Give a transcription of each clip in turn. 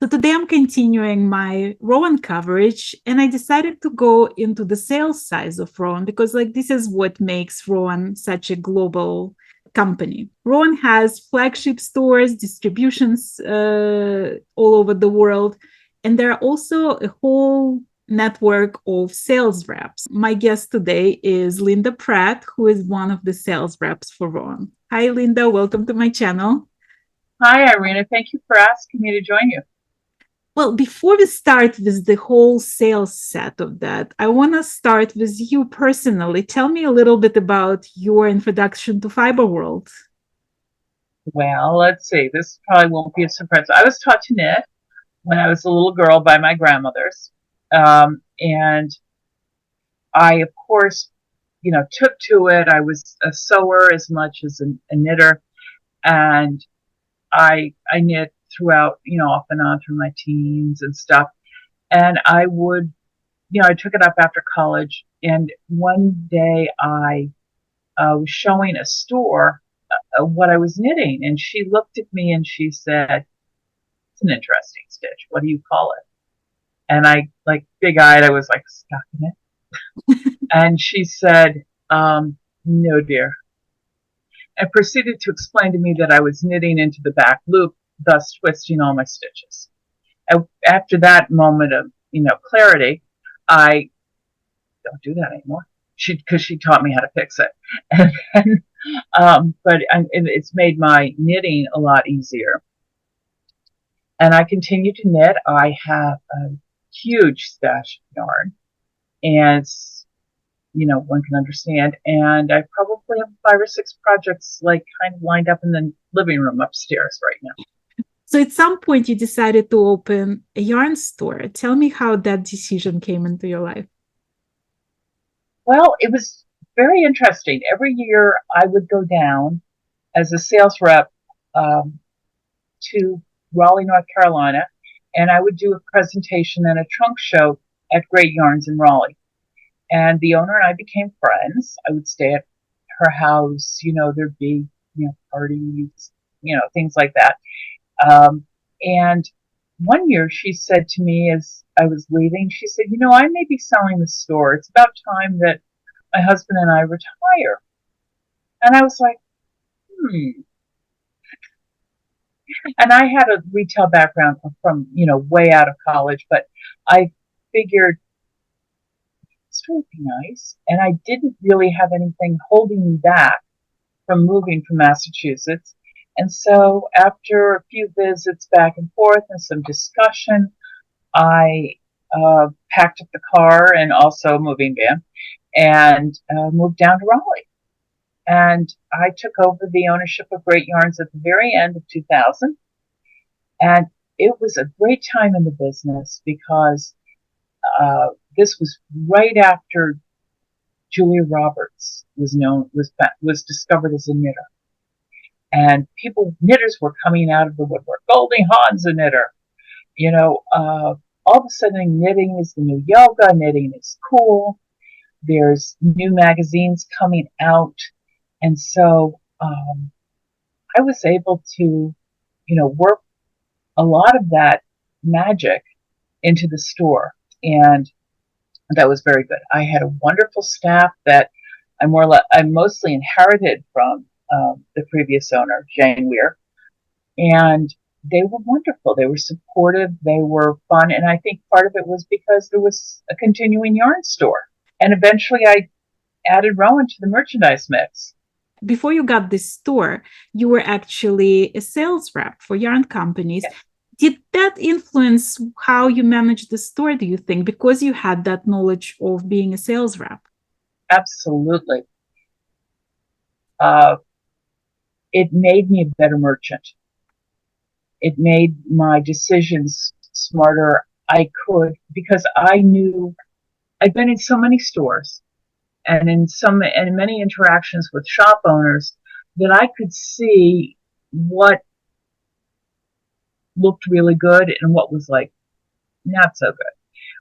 So today I'm continuing my Rowan coverage, and I decided to go into the sales side of Rowan because like this is what makes Rowan such a global company. Rowan has flagship stores, distributions all over the world, and there are also a whole network of sales reps. My guest today is Linda Pratt, who is one of the sales reps for Rowan. Hi, Linda. Welcome to my channel. Hi, Irina. Thank you for asking me to join you. Well, before we start with the whole sales set of that, I want to start with you personally. Tell me a little bit about your introduction to Fiber World. Well, let's see. This probably won't be a surprise. I was taught to knit when I was a little girl by my grandmothers. And I, of course, took to it. I was a sewer as much as a knitter. And I knit throughout, off and on through my teens and stuff. And I took it up after college. And one day I was showing a store what I was knitting. And she looked at me and she said, "It's an interesting stitch. What do you call it?" And I, like big eyed, I was like stuck in it. And she said, "No, dear." And proceeded to explain to me that I was knitting into the back loop, thus twisting all my stitches. After that moment of, clarity, I don't do that anymore. Because she taught me how to fix it. But it's made my knitting a lot easier. And I continue to knit. I have a huge stash of yarn, and one can understand. And I probably have 5 or 6 projects like kind of lined up in the living room upstairs right now. So at some point you decided to open a yarn store. Tell me how that decision came into your life. Well, it was very interesting. Every year I would go down as a sales rep to Raleigh, North Carolina, and I would do a presentation and a trunk show at Great Yarns in Raleigh. And the owner and I became friends. I would stay at her house, there'd be, parties, things like that. And one year she said to me as I was leaving, she said, "I may be selling the store. It's about time that my husband and I retire." And I was like, And I had a retail background from, way out of college, but I figured this would be nice. And I didn't really have anything holding me back from moving from Massachusetts. And so after a few visits back and forth and some discussion, I packed up the car and also a moving van and moved down to Raleigh. And I took over the ownership of Great Yarns at the very end of 2000. And it was a great time in the business because this was right after Julia Roberts was discovered as a knitter. And knitters were coming out of the woodwork. Goldie Hawn's a knitter. All of a sudden knitting is the new yoga, knitting is cool. There's new magazines coming out. And so I was able to, work a lot of that magic into the store. And that was very good. I had a wonderful staff that I mostly inherited from the previous owner, Jane Weir. And they were wonderful. They were supportive. They were fun. And I think part of it was because there was a continuing yarn store. And eventually I added Rowan to the merchandise mix. Before you got this store, you were actually a sales rep for yarn companies. Yes. Did that influence how you managed the store, do you think, because you had that knowledge of being a sales rep? Absolutely. It made me a better merchant. It made my decisions smarter. Because I knew I'd been in so many stores and in many interactions with shop owners that I could see what looked really good and what was like not so good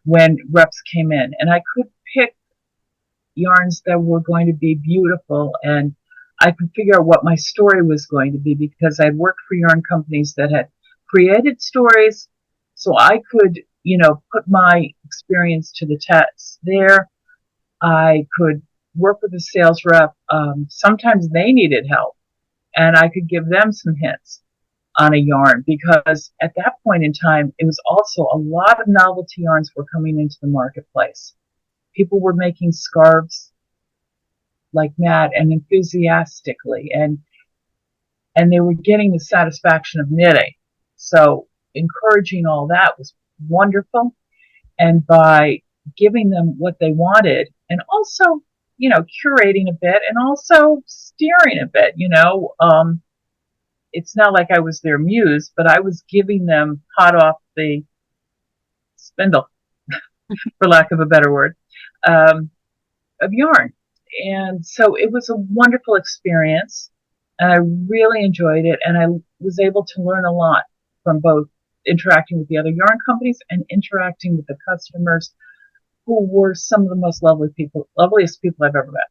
when reps came in. And I could pick yarns that were going to be beautiful, and I could figure out what my story was going to be because I'd worked for yarn companies that had created stories, So I could, put my experience to the test there. I could work with a sales rep. Sometimes they needed help, and I could give them some hints on a yarn, because at that point in time, it was also a lot of novelty yarns were coming into the marketplace. People were making scarves like mad and enthusiastically, and they were getting the satisfaction of knitting. So encouraging all that was wonderful. And by giving them what they wanted, and also, curating a bit, and also steering a bit, it's not like I was their muse, but I was giving them hot off the spindle, for lack of a better word, of yarn. And so it was a wonderful experience, and I really enjoyed it. And I was able to learn a lot from both interacting with the other yarn companies and interacting with the customers, who were some of the most loveliest people I've ever met.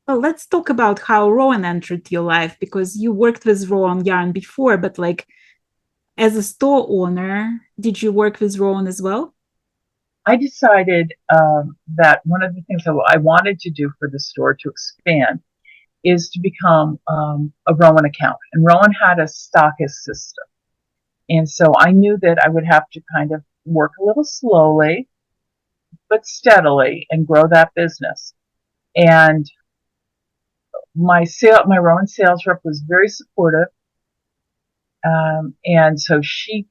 Well, let's talk about how Rowan entered your life, because you worked with Rowan yarn before, but like as a store owner, did you work with Rowan as well? I decided that one of the things that I wanted to do for the store to expand is to become a Rowan account. And Rowan had a stockist system. And so I knew that I would have to kind of work a little slowly, but steadily, and grow that business. And my Rowan sales rep was very supportive. And so she,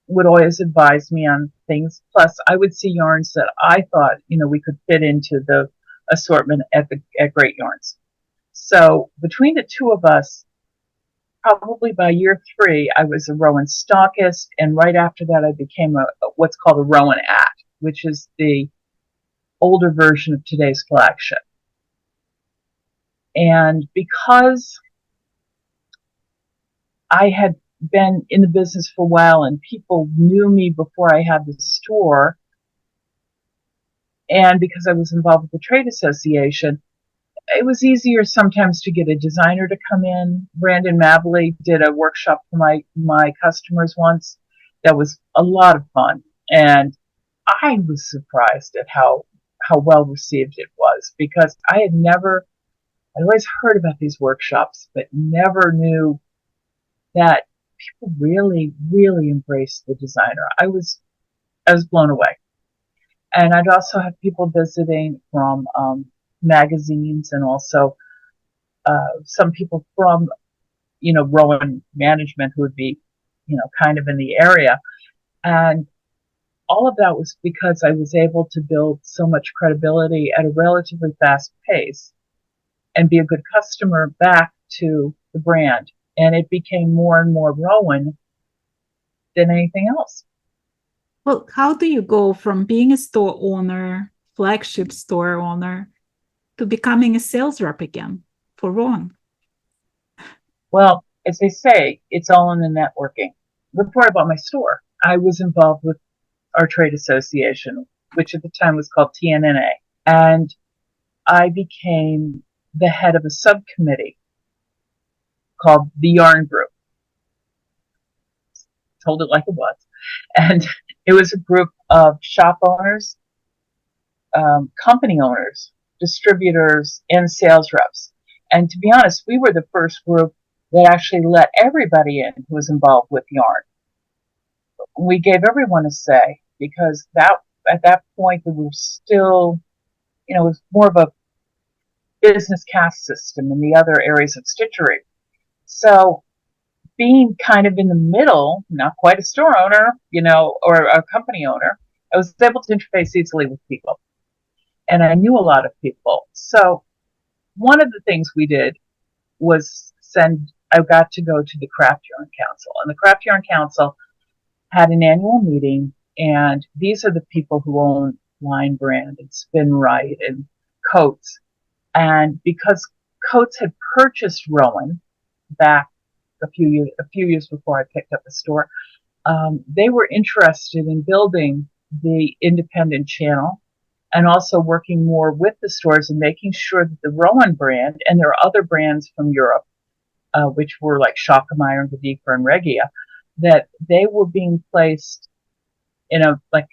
would always advise me on things. Plus, I would see yarns that I thought, we could fit into the assortment at Great Yarns. So between the two of us, probably by year 3, I was a Rowan stockist, and right after that, I became what's called a Rowan at, which is the older version of today's flagship. And because I had been in the business for a while, and people knew me before I had the store, and because I was involved with the trade association, it was easier sometimes to get a designer to come in. Brandon Mably did a workshop for my customers once. That was a lot of fun, and I was surprised at how well received it was, because I'd always heard about these workshops, but never knew that people really, really embraced the designer. I was blown away. And I'd also have people visiting from magazines, and also some people from, Rowan management, who would be, kind of in the area. And all of that was because I was able to build so much credibility at a relatively fast pace and be a good customer back to the brand. And it became more and more Rowan than anything else. Well, how do you go from being a store owner, flagship store owner, to becoming a sales rep again for Rowan? Well, as they say, it's all in the networking. Before I bought my store, I was involved with our trade association, which at the time was called TNNA. And I became the head of a subcommittee called the Yarn Group. Told it like it was. And it was a group of shop owners, company owners, distributors, and sales reps. And to be honest, we were the first group that actually let everybody in who was involved with yarn. We gave everyone a say, because at that point we were still, it was more of a business caste system in the other areas of stitchery. So being kind of in the middle, not quite a store owner, or a company owner, I was able to interface easily with people. And I knew a lot of people. So one of the things we did was I got to go to the Craft Yarn Council. And the Craft Yarn Council had an annual meeting, and these are the people who own Line Brand and Spin Right and Coates. And because Coates had purchased Rowan back a few years before I picked up the store, they were interested in building the independent channel, and also working more with the stores and making sure that the Rowan brand, and there are other brands from Europe, which were like Schockemeyer and Godiva and Regia, that they were being placed in a, like,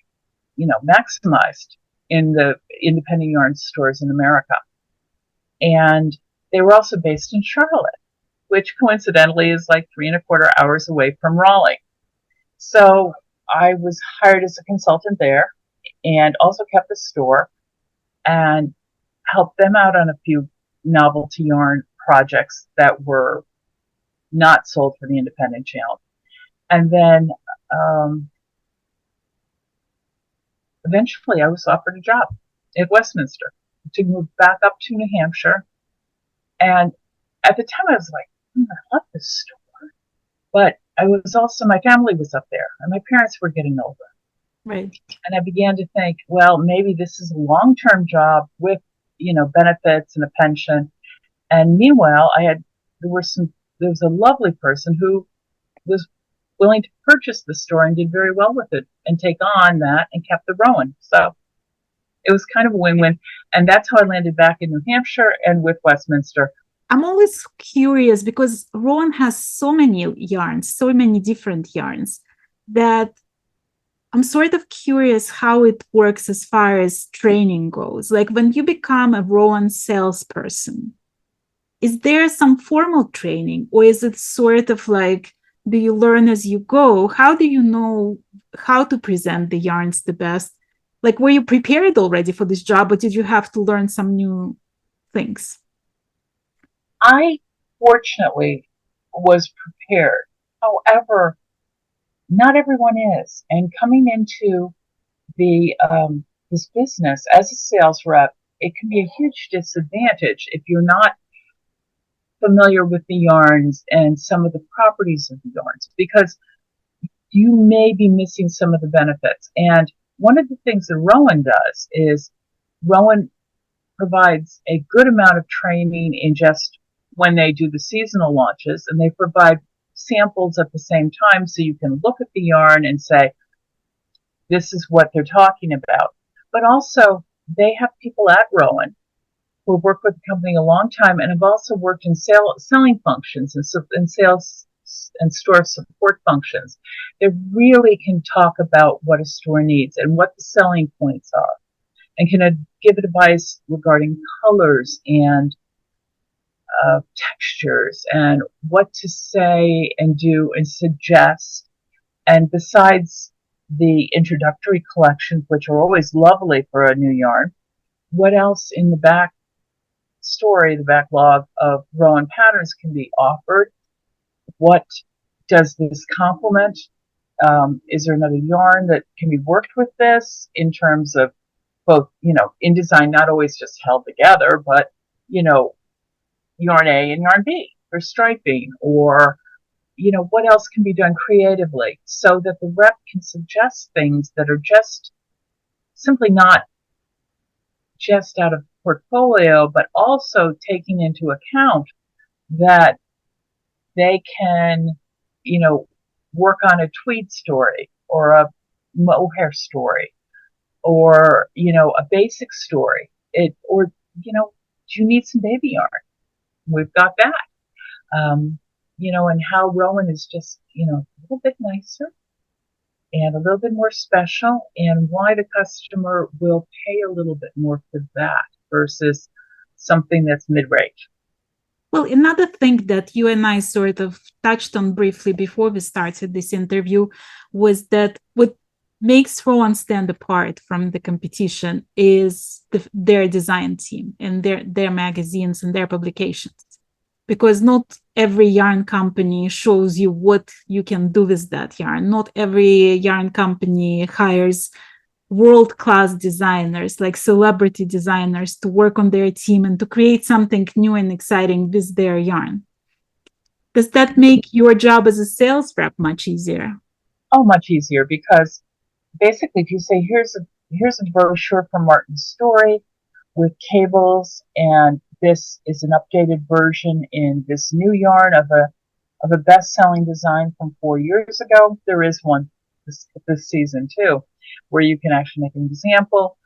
maximized in the independent yarn stores in America. And they were also based in Charlotte, which coincidentally is like 3.25 hours away from Raleigh. So I was hired as a consultant there and also kept the store and helped them out on a few novelty yarn projects that were not sold for the independent channel. And then eventually I was offered a job at Westminster to move back up to New Hampshire. And at the time I was like, I love this store. But I was also, my family was up there and my parents were getting older. Right. And I began to think, well, maybe this is a long-term job with, benefits and a pension. And meanwhile, there was a lovely person who was willing to purchase the store and did very well with it and take on that and kept the Rowan. So it was kind of a win-win. And that's how I landed back in New Hampshire and with Westminster. I'm always curious because Rowan has so many yarns, so many different yarns, that I'm sort of curious how it works as far as training goes. Like when you become a Rowan salesperson, is there some formal training, or is it sort of like, do you learn as you go? How do you know how to present the yarns the best? Like, were you prepared already for this job, or did you have to learn some new things? I fortunately was prepared. However, not everyone is. And coming into the this business as a sales rep, it can be a huge disadvantage if you're not familiar with the yarns and some of the properties of the yarns, because you may be missing some of the benefits. And one of the things that Rowan does is Rowan provides a good amount of training in just when they do the seasonal launches, and they provide samples at the same time so you can look at the yarn and say, this is what they're talking about. But also, they have people at Rowan who have worked with the company a long time and have also worked in selling functions and sales and store support functions. They really can talk about what a store needs and what the selling points are, and can give advice regarding colors and textures and what to say and do and suggest. And besides the introductory collections, which are always lovely for a new yarn, what else in the back story, the backlog of Rowan patterns can be offered? What does this complement? Is there another yarn that can be worked with this in terms of both, in design, not always just held together, but, yarn A and yarn B for striping, or, what else can be done creatively so that the rep can suggest things that are just simply not just out of portfolio, but also taking into account that they can, work on a tweed story or a mohair story or, a basic story. Do you need some baby yarn? We've got that. And how Rowan is just, a little bit nicer and a little bit more special, and why the customer will pay a little bit more for that versus something that's mid-range. Well, another thing that you and I sort of touched on briefly before we started this interview was that what makes Rowan stand apart from the competition is their design team and their magazines and their publications. Because not every yarn company shows you what you can do with that yarn. Not every yarn company hires world-class designers, like celebrity designers, to work on their team and to create something new and exciting with their yarn. Does that make your job as a sales rep much easier? Oh, much easier, because basically if you say, here's a brochure from Martin's Story with cables, and this is an updated version in this new yarn of a best-selling design from 4 years ago. There is one this season too, where you can actually make an example.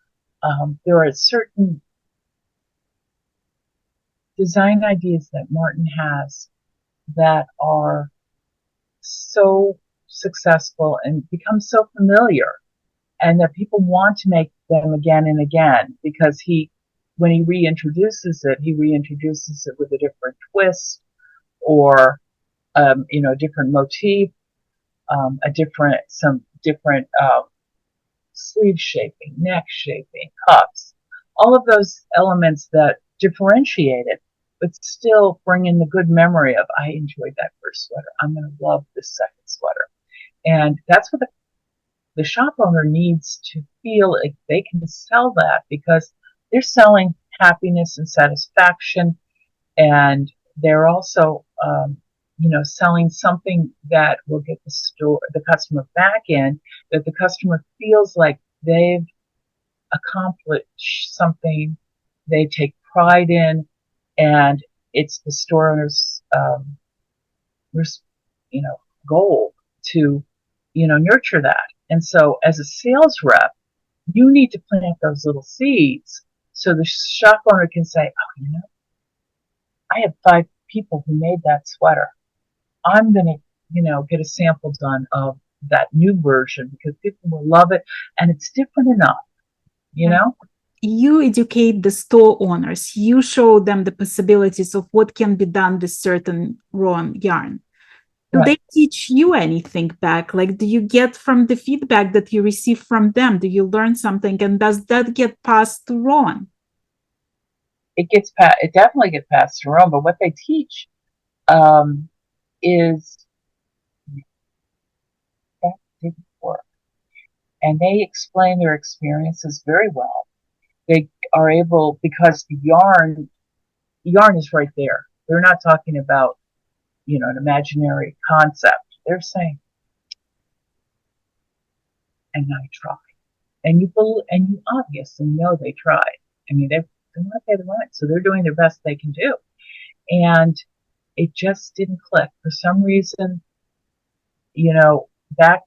There are certain design ideas that Martin has that are so successful and become so familiar and that people want to make them again and again, because when he reintroduces it with a different twist, or a different motif, some different sleeve shaping, neck shaping, cuffs, all of those elements that differentiate it, but still bring in the good memory of, I enjoyed that first sweater, I'm going to love this second sweater. And that's what the shop owner needs to feel like they can sell that, because they're selling happiness and satisfaction, and they're also selling something that will get the customer back in, that the customer feels like they've accomplished something they take pride in, and it's the store owner's goal to nurture that. And so as a sales rep, you need to plant those little seeds so the shop owner can say, oh, I have 5 people who made that sweater. I'm going to, get a sample done of that new version, because people will love it, and it's different enough. You educate the store owners. You show them the possibilities of what can be done with certain Rowan yarn. Do Right. they teach you anything back? Like, do you get from the feedback that you receive from them? Do you learn something? And does that get passed to Rowan? It definitely gets passed to Rowan, but what they teach is that didn't work. And they explain their experiences very well. They are able, because the yarn is right there. They're not talking about, an imaginary concept. They're saying, and I tried. And you obviously know they tried. I mean, they want to pay the rent, so they're doing their best they can do. And it just didn't click. For some reason, back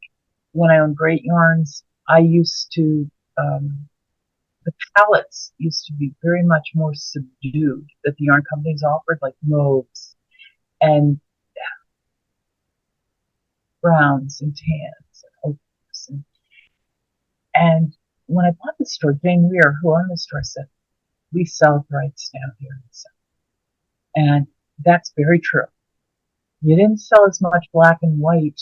when I owned Great Yarns, I used to, the palettes used to be very much more subdued that the yarn companies offered, like mauves and browns and tans and ochres. And when I bought the store, Jane Weir, who owned the store, said, we sell brights down here in the South. And that's very true. You didn't sell as much black and white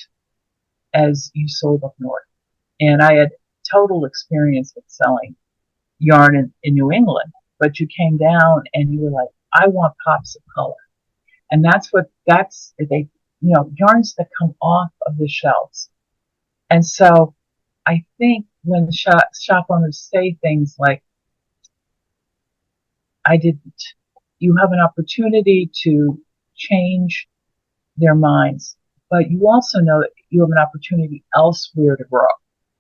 as you sold up north. And I had total experience with selling yarn in New England, but you came down and you were like, I want pops of color. And yarns that come off of the shelves. And so I think when shop owners say things like, I didn't, you have an opportunity to change their minds, but you also know that you have an opportunity elsewhere to grow.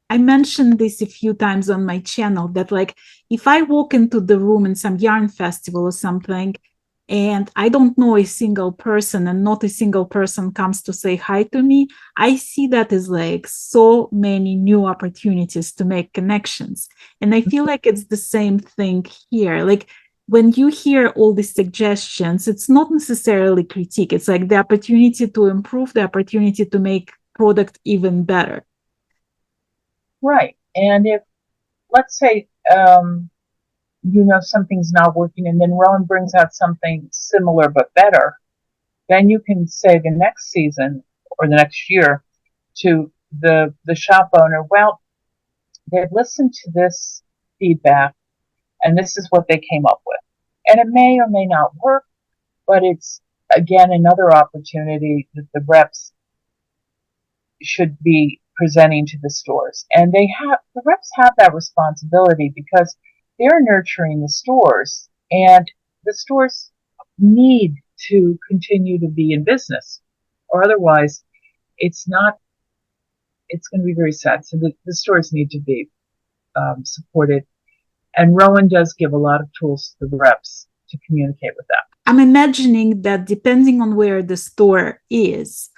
I mentioned this a few times on my channel, that like, if I walk into the room in some yarn festival or something, and I don't know a single person, and not a single person comes to say hi to me, I see that as like so many new opportunities to make connections. And I feel like it's the same thing here. Like, when you hear all these suggestions, it's not necessarily critique. It's like the opportunity to improve, the opportunity to make product even better. Right. And if, let's say, something's not working, and then Rowan brings out something similar but better, then you can say the next season or the next year to the shop owner, well, they've listened to this feedback, and this is what they came up with. And it may or may not work, but it's, again, another opportunity that the reps should be presenting to the stores. And the reps have that responsibility, because they're nurturing the stores, and the stores need to continue to be in business, or otherwise it's going to be very sad. So the stores need to be supported. And Rowan does give a lot of tools to the reps to communicate with that. I'm imagining that depending on where the store is,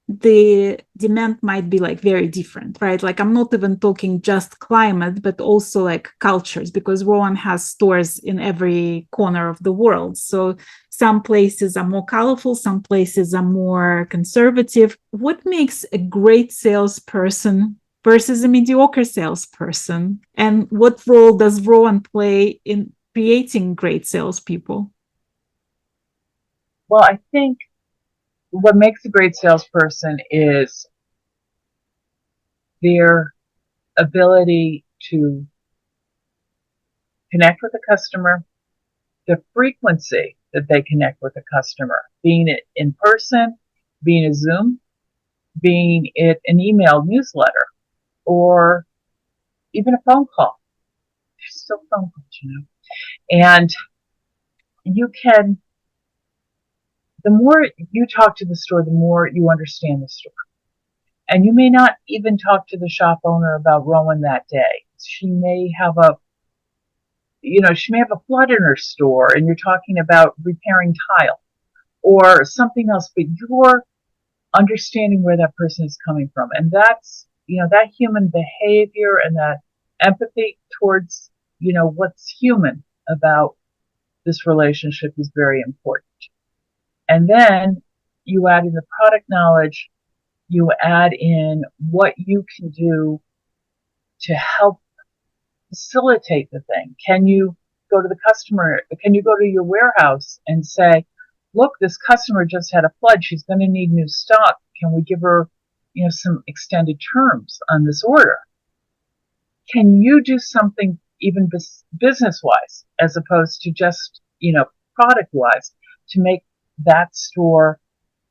the demand might be like very different, right? Like, I'm not even talking just climate, but also like cultures, because Rowan has stores in every corner of the world. So some places are more colorful, some places are more conservative. What makes a great salesperson versus a mediocre salesperson? And what role does Rowan play in creating great salespeople? Well, I think what makes a great salesperson is their ability to connect with the customer, the frequency that they connect with the customer, being it in person, being a Zoom, being it an email newsletter, or even a phone call. There's still phone calls. And you can, the more you talk to the store, the more you understand the store. And you may not even talk to the shop owner about Rowan that day. She may have a flood in her store and you're talking about repairing tile or something else, but you're understanding where that person is coming from. And that's, that human behavior and that empathy towards, what's human about this relationship is very important. And then you add in the product knowledge, you add in what you can do to help facilitate the thing. Can you go to the customer? Can you go to your warehouse and say, look, this customer just had a flood. She's going to need new stock. Can we give her, some extended terms on this order? Can you do something even business-wise as opposed to just, product-wise to make that store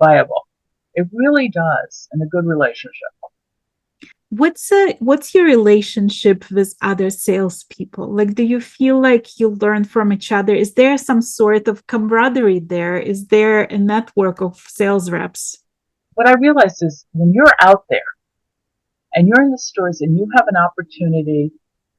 viable? It really does in a good relationship. What's your relationship with other salespeople? Like, do you feel like you learn from each other? Is there some sort of camaraderie there? Is there a network of sales reps? What I realized is when you're out there and you're in the stores and you have an opportunity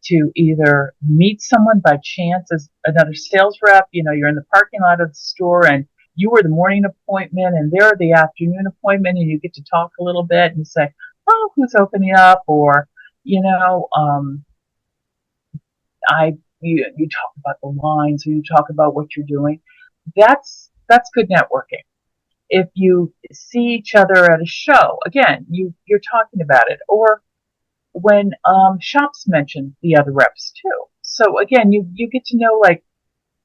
to either meet someone by chance as another sales rep, you're in the parking lot of the store and you were the morning appointment and they're the afternoon appointment and you get to talk a little bit and you say, oh, who's opening up? Or, you talk about the lines or you talk about what you're doing. That's good networking. If you see each other at a show, again, you're talking about it. Or when shops mention the other reps too. So again, you get to know like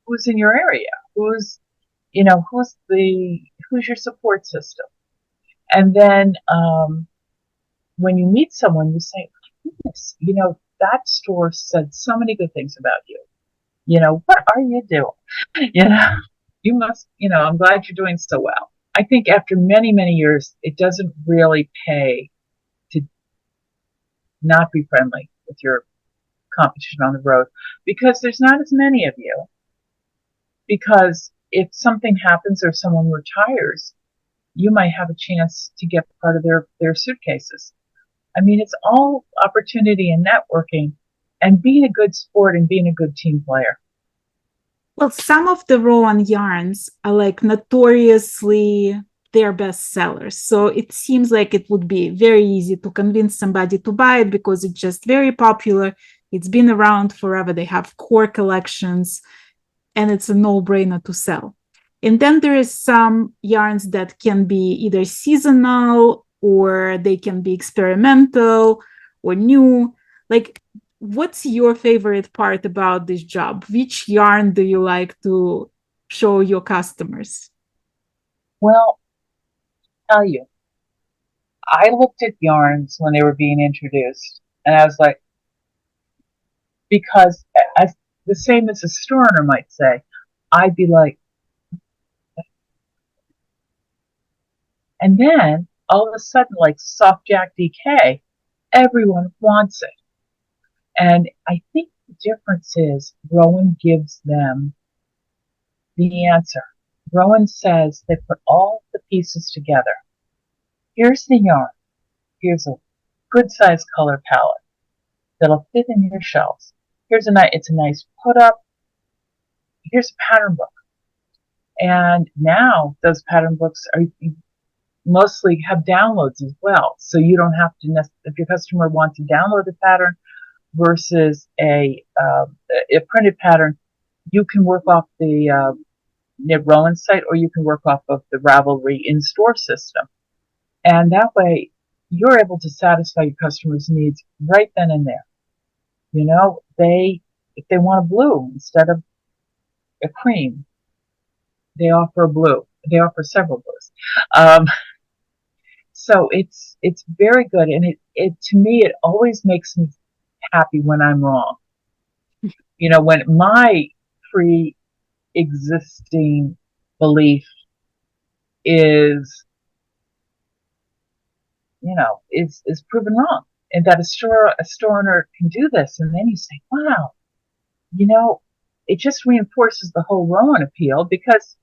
who's in your area, who's your support system. And then when you meet someone, you say, goodness, that store said so many good things about you. What are you doing? You must, I'm glad you're doing so well. I think after many, many years, it doesn't really pay to not be friendly with your competition on the road because there's not as many of you. Because if something happens or someone retires, you might have a chance to get part of their suitcases. I mean, it's all opportunity and networking and being a good sport and being a good team player. Well, some of the Rowan yarns are like notoriously their best sellers. So it seems like it would be very easy to convince somebody to buy it because it's just very popular. It's been around forever. They have core collections and it's a no-brainer to sell. And then there is some yarns that can be either seasonal or they can be experimental or new. Like, what's your favorite part about this job? Which yarn do you like to show your customers? Well, I'll tell you, I looked at yarns when they were being introduced and I was like, because as the same as a store owner might say, I'd be like, and then all of a sudden, like Soft Jack DK, everyone wants it. And I think the difference is Rowan gives them the answer. Rowan says they put all the pieces together. Here's the yarn. Here's a good sized color palette that'll fit in your shelves. It's a nice put up. Here's a pattern book. And now those pattern books are mostly have downloads as well. So you don't have to, if your customer wants to download the pattern versus a printed pattern, you can work off the Rowan site or you can work off of the Ravelry in-store system. And that way you're able to satisfy your customers' needs right then and there. If they want a blue instead of a cream, they offer a blue. They offer several blues. Um, so it's very good, and it to me it always makes me happy when I'm wrong. When my pre-existing belief is is proven wrong, and that a store owner can do this, and then you say, wow, you know, it just reinforces the whole Rowan appeal because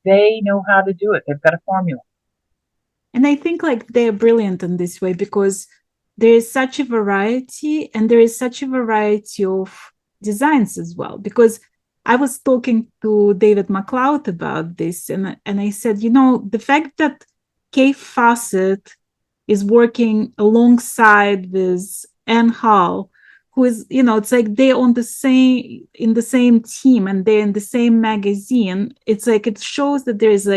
they know how to do it. They've got a formula. And I think like they're brilliant in this way because there is such a variety and there is such a variety of designs as well. Because I was talking to David McLeod about this, and I said, the fact that Kay Fawcett is working alongside with Anne Hall, who is, it's like they're on the same in the same team and they're in the same magazine. It's like it shows that there's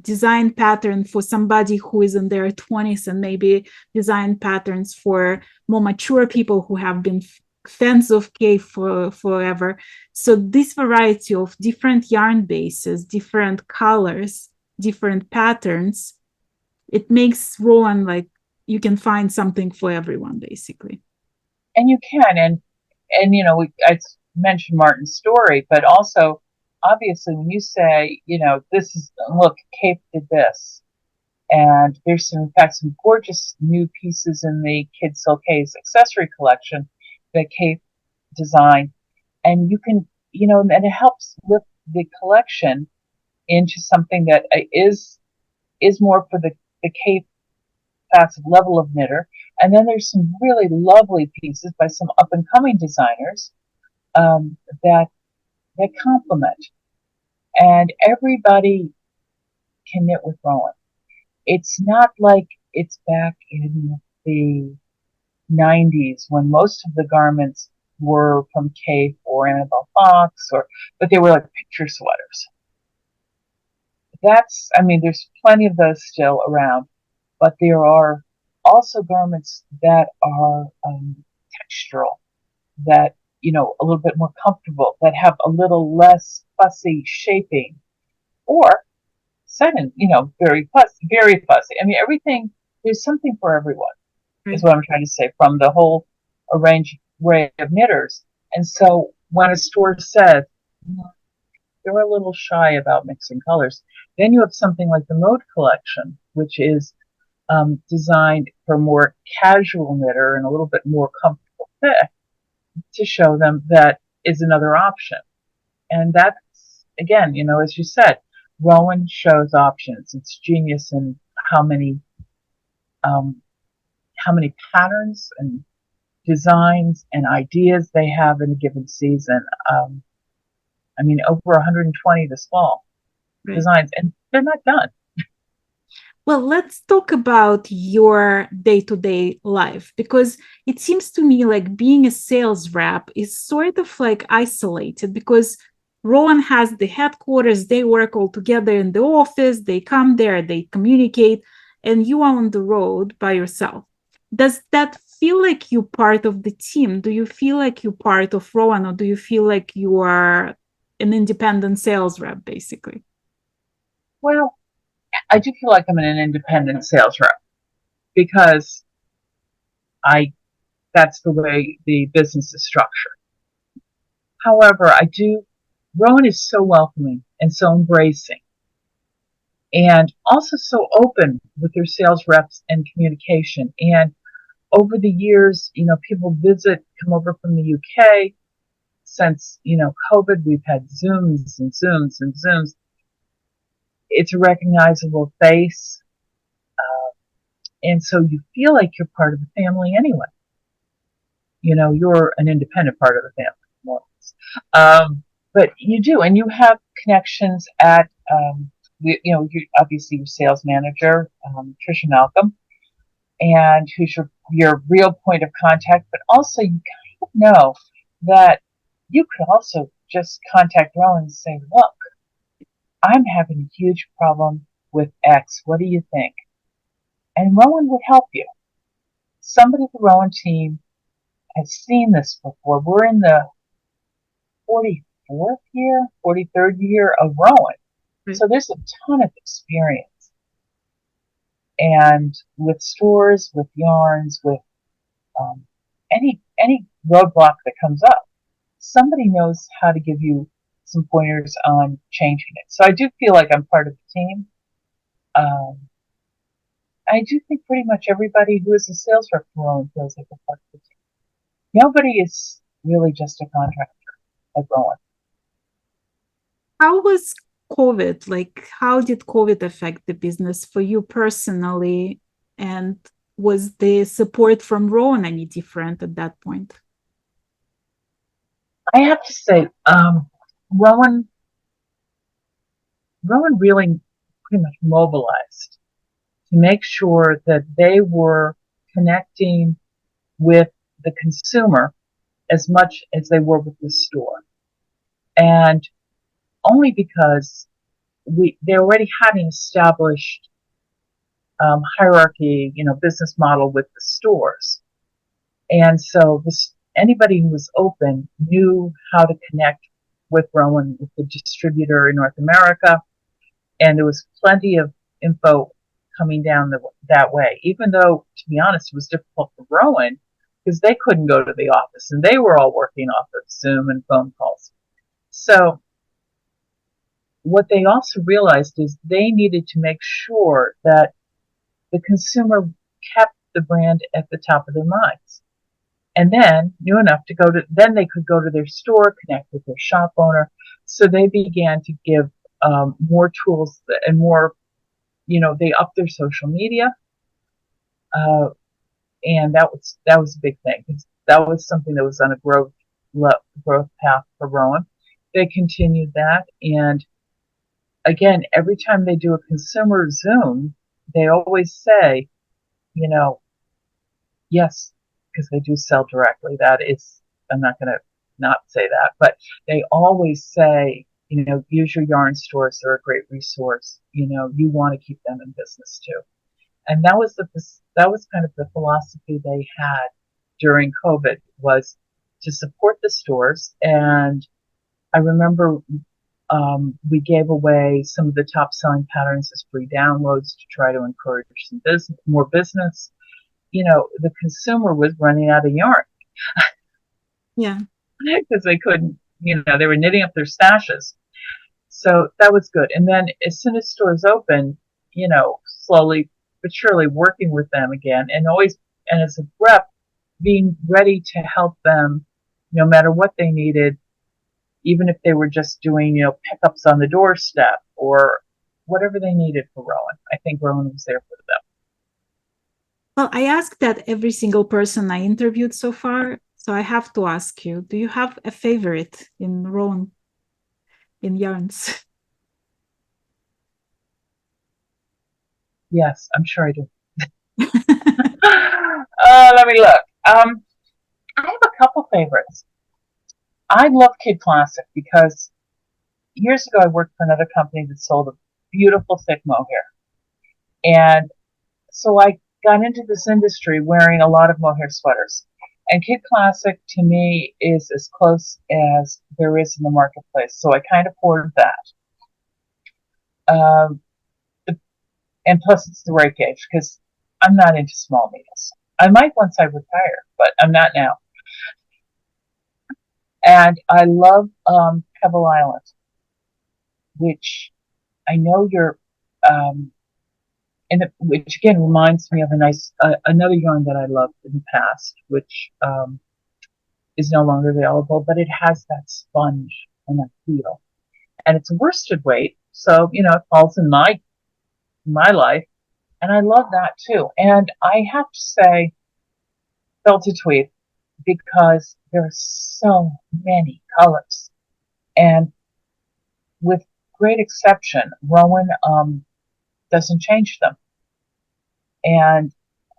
design pattern for somebody who is in their 20s and maybe design patterns for more mature people who have been fans of Kay for forever. So this variety of different yarn bases, different colors, different patterns, it makes Rowan like you can find something for everyone basically. And you can, I mentioned Martin's story, but also obviously when you say, this is, look, Kate did this, and there's in fact some gorgeous new pieces in the Kid Silk's accessory collection that Kate designed, and you can, and it helps lift the collection into something that is more for the Kate passive level of knitter. And then there's some really lovely pieces by some up and coming designers that complement. And everybody can knit with Rowan. It's not like it's back in the 90s when most of the garments were from Kate or Annabelle Fox, but they were like picture sweaters. There's plenty of those still around, but there are also garments that are textural, that, a little bit more comfortable, that have a little less fussy shaping, or sudden, very fussy, very fussy. Everything, there's something for everyone, is what I'm trying to say, from the whole array of knitters. And so when a store says, they're a little shy about mixing colors, then you have something like the Mode collection, which is designed for more casual knitter and a little bit more comfortable fit, to show them that is another option. And that's, again, as you said, Rowan shows options. It's genius in how many patterns and designs and ideas they have in a given season. Over 120 this fall, right, designs, and they're not done. Well, let's talk about your day-to-day life, because it seems to me like being a sales rep is sort of like isolated, because Rowan has the headquarters, they work all together in the office, they come there, they communicate, and you are on the road by yourself. Does that feel like you're part of the team? Do you feel like you're part of Rowan, or do you feel like you are an independent sales rep, basically? Well, I do feel like I'm an independent sales rep because that's the way the business is structured. However, Rowan is so welcoming and so embracing, and also so open with their sales reps and communication. And over the years, people come over from the UK. Since, COVID, we've had Zooms and Zooms and Zooms. It's a recognizable face. And so you feel like you're part of the family anyway. You're an independent part of the family, more or less. But you do, and you have connections at, obviously your sales manager, Trisha Malcolm, and who's your real point of contact. But also you kind of know that you could also just contact Rowan and say, look, I'm having a huge problem with X. What do you think? and Rowan would help you. Somebody at the Rowan team has seen this before. We're in the 44th year, 43rd year of Rowan. So there's a ton of experience. And with stores, with yarns, with any roadblock that comes up, somebody knows how to give you some pointers on changing it. So I do feel like I'm part of the team. I do think pretty much everybody who is a sales rep for Rowan feels like a part of the team. Nobody is really just a contractor at Rowan. How was COVID? Like, how did COVID affect the business for you personally? And was the support from Rowan any different at that point? I have to say, Rowan really pretty much mobilized to make sure that they were connecting with the consumer as much as they were with the store. And only because they already had an established hierarchy, business model with the stores. And so anybody who was open knew how to connect with Rowan, with the distributor in North America. And there was plenty of info coming down that way, even though, to be honest, it was difficult for Rowan because they couldn't go to the office and they were all working off of Zoom and phone calls. So what they also realized is they needed to make sure that the consumer kept the brand at the top of their minds. And then knew enough then they could go to their store, connect with their shop owner. So they began to give more tools and more, they upped their social media. And that was a big thing. That was something that was on a growth path for Rowan. They continued that. And again, every time they do a consumer Zoom, they always say, yes, because they do sell directly. I'm not going to not say that, but they always say, use your yarn stores. They're a great resource. You want to keep them in business too. And that was kind of the philosophy they had during COVID, was to support the stores. And I remember we gave away some of the top selling patterns as free downloads to try to encourage more business. The consumer was running out of yarn. Yeah. Because they couldn't, they were knitting up their stashes. So that was good. And then as soon as stores opened, slowly but surely working with them again, and as a rep, being ready to help them no matter what they needed, even if they were just doing, pickups on the doorstep or whatever they needed for Rowan. I think Rowan was there for them. Well, I asked that every single person I interviewed so far. So I have to ask you, do you have a favorite in Rowan, in yarns? Yes, I'm sure I do. Let me look. I have a couple favorites. I love Kid Classic because years ago I worked for another company that sold a beautiful thick mohair. And so I got into this industry wearing a lot of mohair sweaters. And Kid Classic to me is as close as there is in the marketplace. So I kind of hoard that. And plus it's the right gauge because I'm not into small needles. I might once I retire, but I'm not now. And I love Pebble Island, which I know which again reminds me of another yarn that I loved in the past, which is no longer available, but it has that sponge and that feel. And it's worsted weight, so it falls in my life, and I love that too. And I have to say Belted Tweed, because there are so many colors, and with great exception, Rowan doesn't change them. And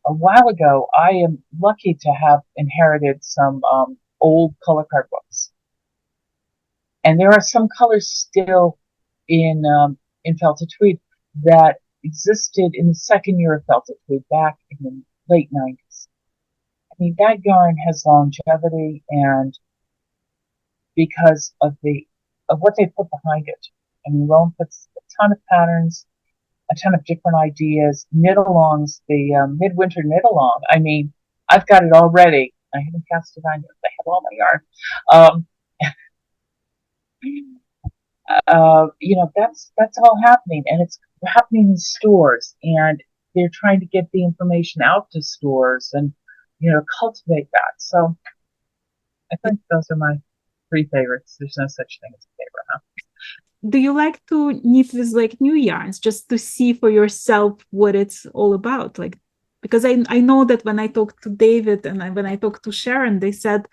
a while ago, I am lucky to have inherited some old color card books, and there are some colors still in Felted Tweed that existed in the second year of felted food back in the late 90s. I mean, that yarn has longevity, and because of what they put behind it. I mean, Rowan puts a ton of patterns, a ton of different ideas, knit-alongs, the midwinter knit-along. I mean, I've got it all ready. I haven't cast it on yet. I have all my yarn. That's all happening, and it's happening in stores, and they're trying to get the information out to stores and cultivate that. So I think those are my three favorites. There's no such thing as a favorite, huh? Do you like to knit with like new yarns just to see for yourself what it's all about? Like, because I know that when I talked to David and when I talked to Sharon, they said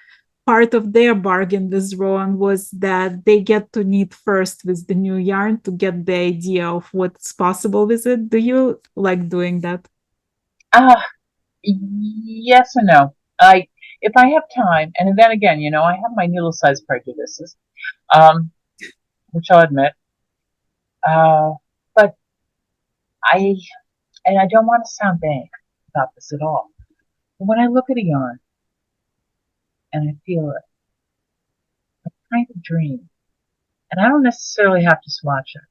part of their bargain with Rowan was that they get to knit first with the new yarn to get the idea of what's possible with it. Do you like doing that? Uh, yes and no. If I have time, and then again, I have my needle size prejudices, um, which I'll admit. Uh, but I, and I don't want to sound vague about this at all. But when I look at a yarn and I feel it, I kind of dream. And I don't necessarily have to swatch it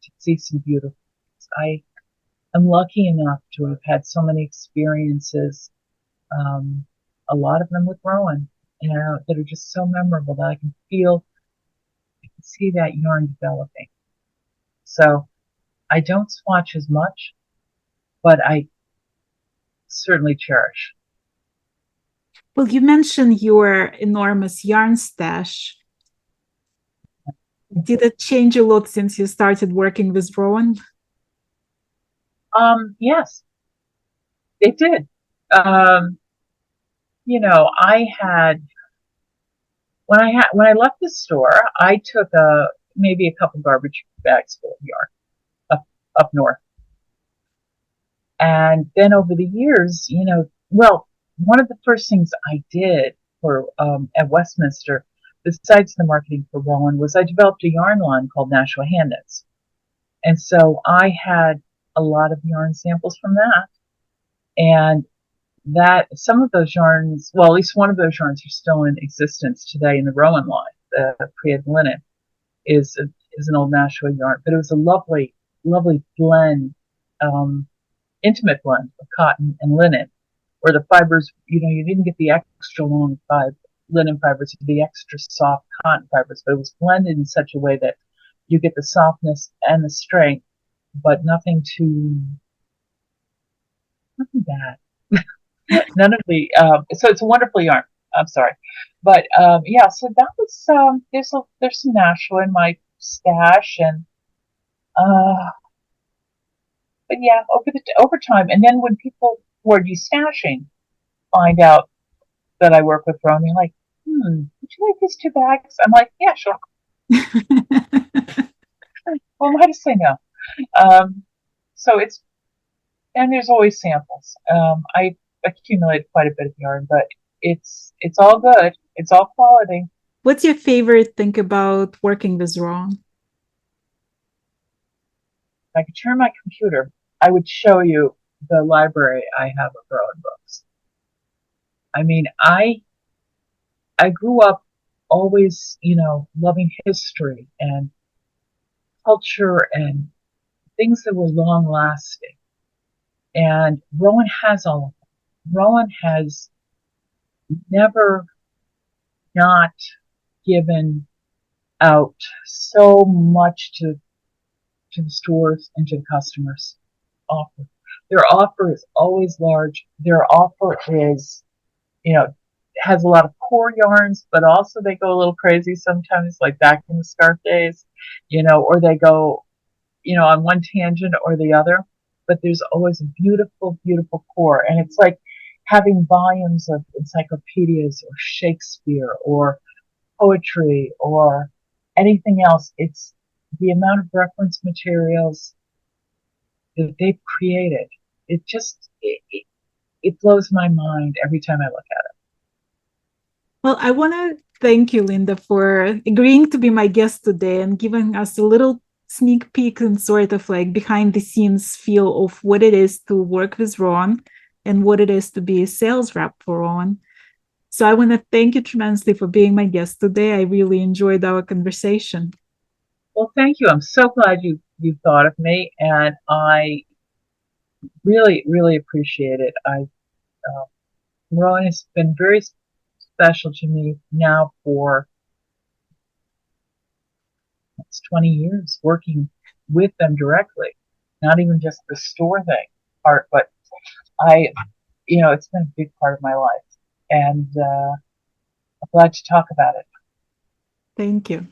to see some beautiful things. I am lucky enough to have had so many experiences, a lot of them with Rowan, that are just so memorable that I can see that yarn developing. So I don't swatch as much, but I certainly cherish. Well, you mentioned your enormous yarn stash. Did it change a lot since you started working with Rowan? Yes, it did. Um, I had when I left the store, I took maybe a couple garbage bags full of yarn up north, and then over the years, well, one of the first things I did for at Westminster, besides the marketing for Rowan, was I developed a yarn line called Nashua Hand Knits, and so I had a lot of yarn samples from that, and that some of those yarns, well, at least one of those yarns are still in existence today in the Rowan line. The creative linen is an old Nashua yarn, but it was a lovely, lovely blend, intimate blend of cotton and linen, where the fibers, you didn't get the extra long linen fibers, the extra soft cotton fibers, but it was blended in such a way that you get the softness and the strength, but nothing bad. None of the so it's a wonderful yarn. I'm sorry, but yeah. So that was there's some Nashua in my stash, and uh, but yeah, over time, and then when people who are destashing find out that I work with Rowan, they're like, would you like these 2 bags? I'm like, yeah, sure. Well, why to say no? So and there's always samples. I accumulated quite a bit of yarn, but it's all good. It's all quality. What's your favorite thing about working with Rowan? If I could turn my computer, I would show you the library I have of Rowan books. I mean, I grew up always, loving history and culture and things that were long lasting. And Rowan has all of them. Rowan has never not given out so much to the stores and to the customers. Offer. Their offer is always large. Their offer is, has a lot of core yarns, but also they go a little crazy sometimes, like back in the scarf days, or they go, on one tangent or the other. But there's always a beautiful, beautiful core. And it's like having volumes of encyclopedias or Shakespeare or poetry or anything else. It's the amount of reference materials that they've created. It blows my mind every time I look at it. Well, I want to thank you, Linda, for agreeing to be my guest today and giving us a little sneak peek and sort of like behind the scenes feel of what it is to work with Rowan and what it is to be a sales rep for Rowan. So I want to thank you tremendously for being my guest today. I really enjoyed our conversation. Well, thank you. I'm so glad you thought of me, and I really appreciate it. Rowan has been very special to me now for it's 20 years working with them directly, not even just the store thing part, but I, it's been a big part of my life, and I'm glad to talk about it. Thank you.